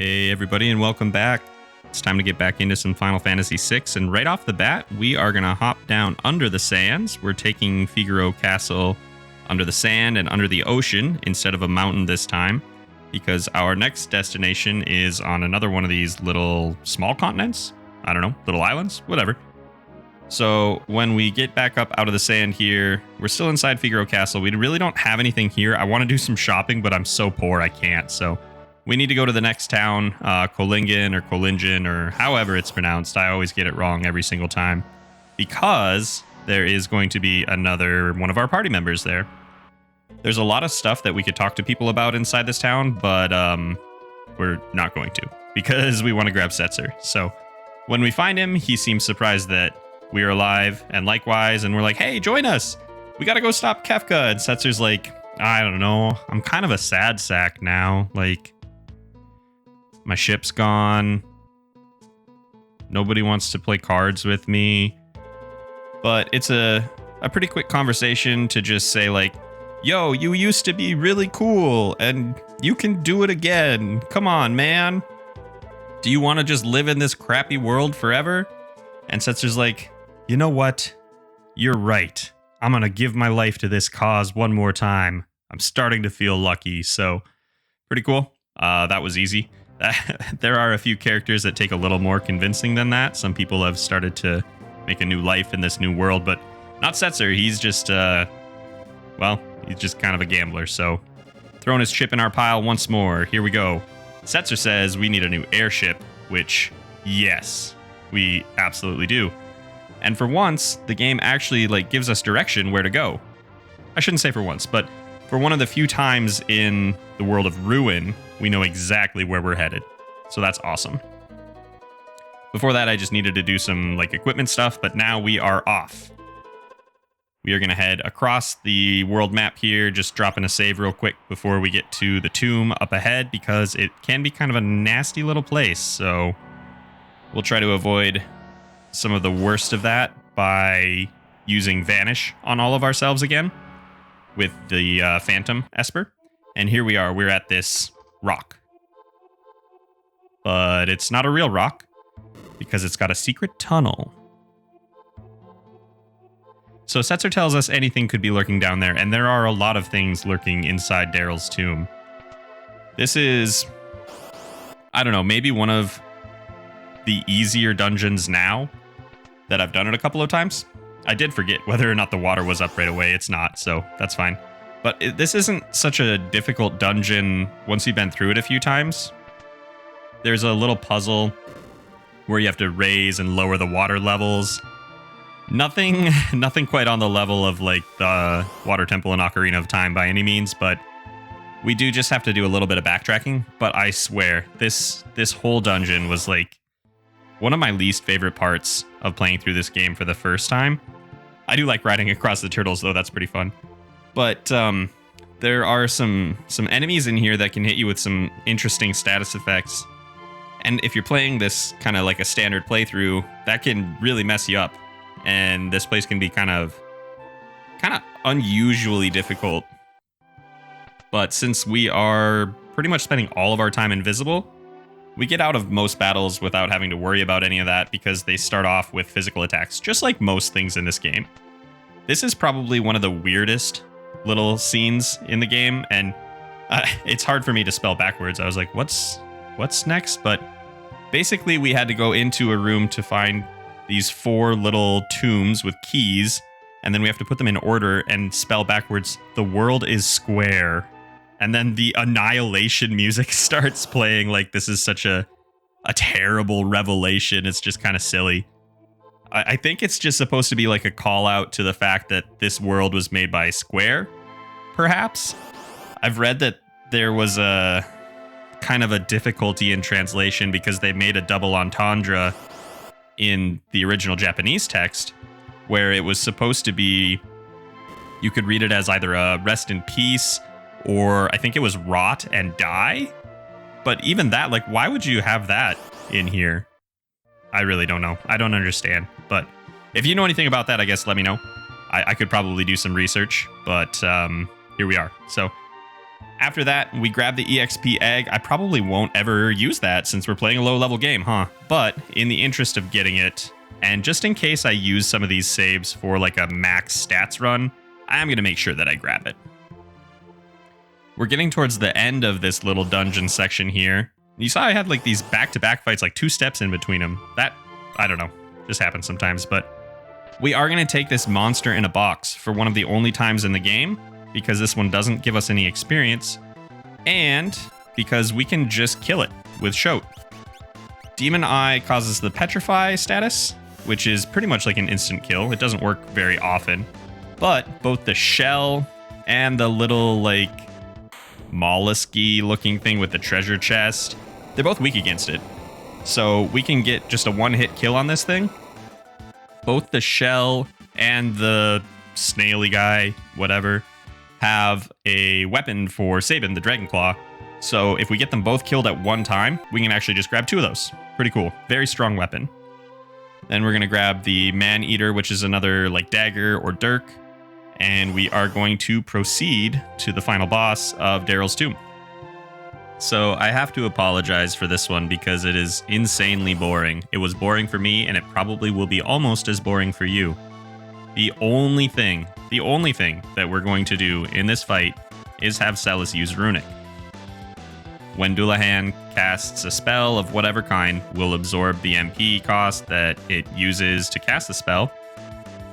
Hey everybody and welcome back. It's time to get back into some Final Fantasy VI, and right off the bat, we are going to hop down under the sands. We're taking Figaro Castle under the sand and under the ocean instead of a mountain this time, because our next destination is on another one of these little small continents. I don't know, little islands, whatever. So when we get back up out of the sand here, we're still inside Figaro Castle. We really don't have anything here. I want to do some shopping, but I'm so poor I can't, so we need to go to the next town, Kohlingen or Kohlingen or however it's pronounced. I always get it wrong every single time because there is going to be another one of our party members there. There's a lot of stuff that we could talk to people about inside this town, but we're not going to because we want to grab Setzer. So when we find him, he seems surprised that we're alive, and likewise, and we're like, hey, join us. We got to go stop Kefka. And Setzer's like, I don't know. I'm kind of a sad sack now. Like, my ship's gone. Nobody wants to play cards with me. But it's a pretty quick conversation to just say like, yo, you used to be really cool and you can do it again. Come on, man. Do you want to just live in this crappy world forever? And Setzer's like, you know what? You're right. I'm going to give my life to this cause one more time. I'm starting to feel lucky. So pretty cool. That was easy. There are a few characters that take a little more convincing than that. Some people have started to make a new life in this new world, but not Setzer. He's just, he's just kind of a gambler. So throwing his chip in our pile once more. Here we go. Setzer says we need a new airship, which, yes, we absolutely do. And for once, the game actually gives us direction where to go. I shouldn't say for once, but for one of the few times in the world of Ruin, we know exactly where we're headed. So that's awesome. Before that, I just needed to do some equipment stuff, but now we are off. We are going to head across the world map here, just dropping a save real quick before we get to the tomb up ahead, because it can be kind of a nasty little place. So we'll try to avoid some of the worst of that by using Vanish on all of ourselves again with the Phantom Esper. And here we are. We're at this rock. But it's not a real rock because it's got a secret tunnel. So Setzer tells us anything could be lurking down there, and there are a lot of things lurking inside Daryl's tomb. This is, I don't know, maybe one of the easier dungeons now that I've done it a couple of times. I did forget whether or not the water was up right away. It's not, so that's fine. But this isn't such a difficult dungeon once you've been through it a few times. There's a little puzzle where you have to raise and lower the water levels. Nothing quite on the level of the Water Temple in Ocarina of Time by any means, but we do just have to do a little bit of backtracking. But I swear, this whole dungeon was one of my least favorite parts of playing through this game for the first time. I do like riding across the turtles, though. That's pretty fun. But there are some enemies in here that can hit you with some interesting status effects. And if you're playing this kind of like a standard playthrough, that can really mess you up. And this place can be kind of unusually difficult. But since we are pretty much spending all of our time invisible, we get out of most battles without having to worry about any of that because they start off with physical attacks, just like most things in this game. This is probably one of the weirdest little scenes in the game, and it's hard for me to spell backwards. I was like, what's next? But basically we had to go into a room to find these 4 little tombs with keys, and then we have to put them in order and spell backwards, the world is square. And then the annihilation music starts playing like this is such a terrible revelation. It's just kind of silly. I think it's just supposed to be like a call out to the fact that this world was made by Square, perhaps. I've read that there was a kind of a difficulty in translation because they made a double entendre in the original Japanese text where it was supposed to be, you could read it as either a rest in peace or I think it was rot and die. But even that, why would you have that in here? I really don't know. I don't understand. But if you know anything about that, I guess let me know. I could probably do some research, but here we are. So After that, we grab the EXP egg. I probably won't ever use that since we're playing a low-level game, huh? But in the interest of getting it, and just in case I use some of these saves for like a max stats run, I'm going to make sure that I grab it. We're getting towards the end of this little dungeon section here. You saw I had like these back-to-back fights, like 2 steps in between them. That, I don't know, just happens sometimes. But we are going to take this monster in a box for one of the only times in the game, because this one doesn't give us any experience, and because we can just kill it with Shoat. Demon Eye causes the Petrify status, which is pretty much like an instant kill. It doesn't work very often, but both the shell and the little like mollusky looking thing with the treasure chest, they're both weak against it. So we can get just a 1-hit kill on this thing. Both the shell and the snaily guy, whatever, have a weapon for Sabin, the Dragon Claw. So if we get them both killed at one time, we can actually just grab 2 of those. Pretty cool. Very strong weapon. Then we're going to grab the Man-Eater, which is another like dagger or dirk. And we are going to proceed to the final boss of Daryl's Tomb. So I have to apologize for this one because it is insanely boring. It was boring for me, and it probably will be almost as boring for you. The only thing that we're going to do in this fight is have Celis use Runic. When Dullahan casts a spell of whatever kind, we'll absorb the MP cost that it uses to cast the spell,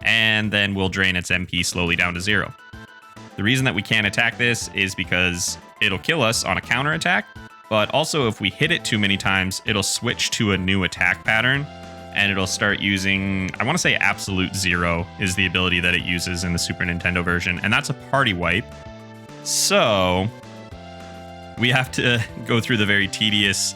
and then we'll drain its MP slowly down to 0. The reason that we can't attack this is because it'll kill us on a counterattack, but also if we hit it too many times, it'll switch to a new attack pattern, and it'll start using, I want to say Absolute Zero is the ability that it uses in the Super Nintendo version, and that's a party wipe. So we have to go through the very tedious,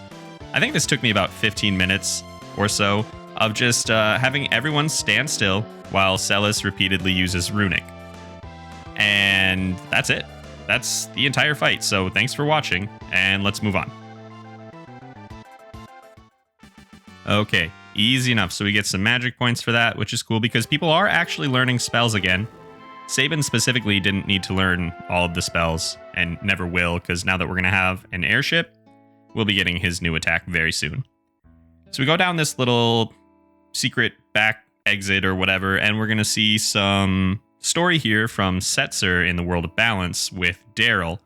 I think this took me about 15 minutes or so, of just having everyone stand still while Celis repeatedly uses Runic. And that's it. That's the entire fight. So thanks for watching, and let's move on. Okay, easy enough. So we get some magic points for that, which is cool because people are actually learning spells again. Sabin specifically didn't need to learn all of the spells, and never will, because now that we're going to have an airship, we'll be getting his new attack very soon. So we go down this little secret back exit or whatever, and we're going to see some story here from Setzer in the World of Balance with Daryl.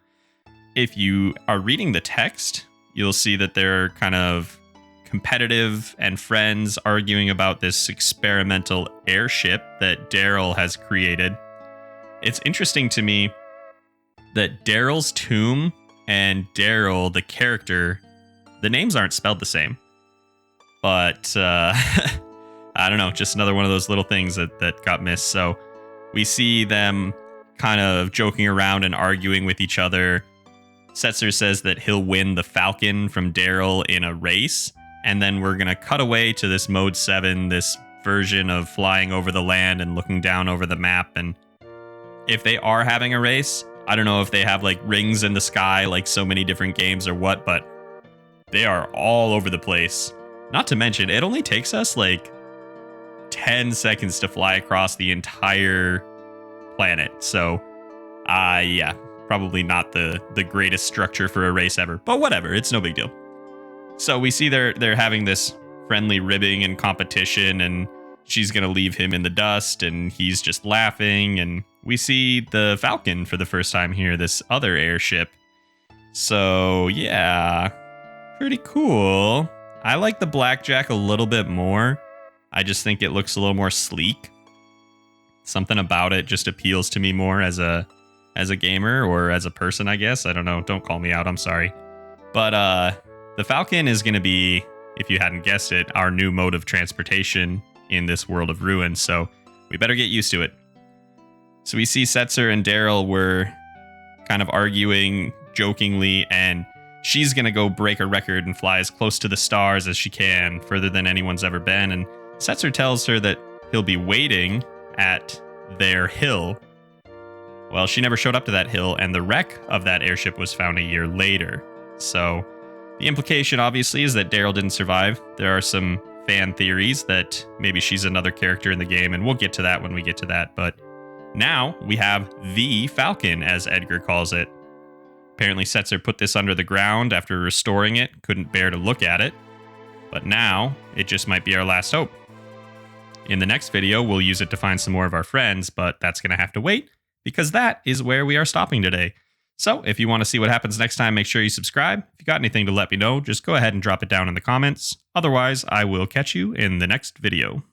If you are reading the text, you'll see that they're kind of competitive and friends arguing about this experimental airship that Daryl has created. It's interesting to me that Daryl's tomb and Daryl, the character, the names aren't spelled the same. But I don't know, just another one of those little things that got missed. So we see them kind of joking around and arguing with each other. Setzer says that he'll win the Falcon from Daryl in a race. And then we're going to cut away to this Mode 7, this version of flying over the land and looking down over the map. And if they are having a race, I don't know if they have like rings in the sky like so many different games or what, but they are all over the place. Not to mention, it only takes us like 10 seconds to fly across the entire planet. So, yeah, probably not the greatest structure for a race ever, but whatever, it's no big deal. So we see they're having this friendly ribbing and competition, and she's going to leave him in the dust, and he's just laughing, and we see the Falcon for the first time here, this other airship. So, yeah, pretty cool. I like the Blackjack a little bit more. I just think it looks a little more sleek. Something about it just appeals to me more as a gamer or as a person, I guess. I don't know. Don't call me out. I'm sorry. But the Falcon is going to be, if you hadn't guessed it, our new mode of transportation in this world of ruin. So we better get used to it. So we see Setzer and Daryl were kind of arguing jokingly, and she's going to go break a record and fly as close to the stars as she can, further than anyone's ever been. And Setzer tells her that he'll be waiting at their hill. Well, she never showed up to that hill, and the wreck of that airship was found a year later. So the implication, obviously, is that Daryl didn't survive. There are some fan theories that maybe she's another character in the game, and we'll get to that when we get to that. But now we have the Falcon, as Edgar calls it. Apparently Setzer put this under the ground after restoring it, couldn't bear to look at it. But now, it just might be our last hope. In the next video, we'll use it to find some more of our friends, but that's going to have to wait, because that is where we are stopping today. So, if you want to see what happens next time, make sure you subscribe. If you got anything to let me know, just go ahead and drop it down in the comments. Otherwise, I will catch you in the next video.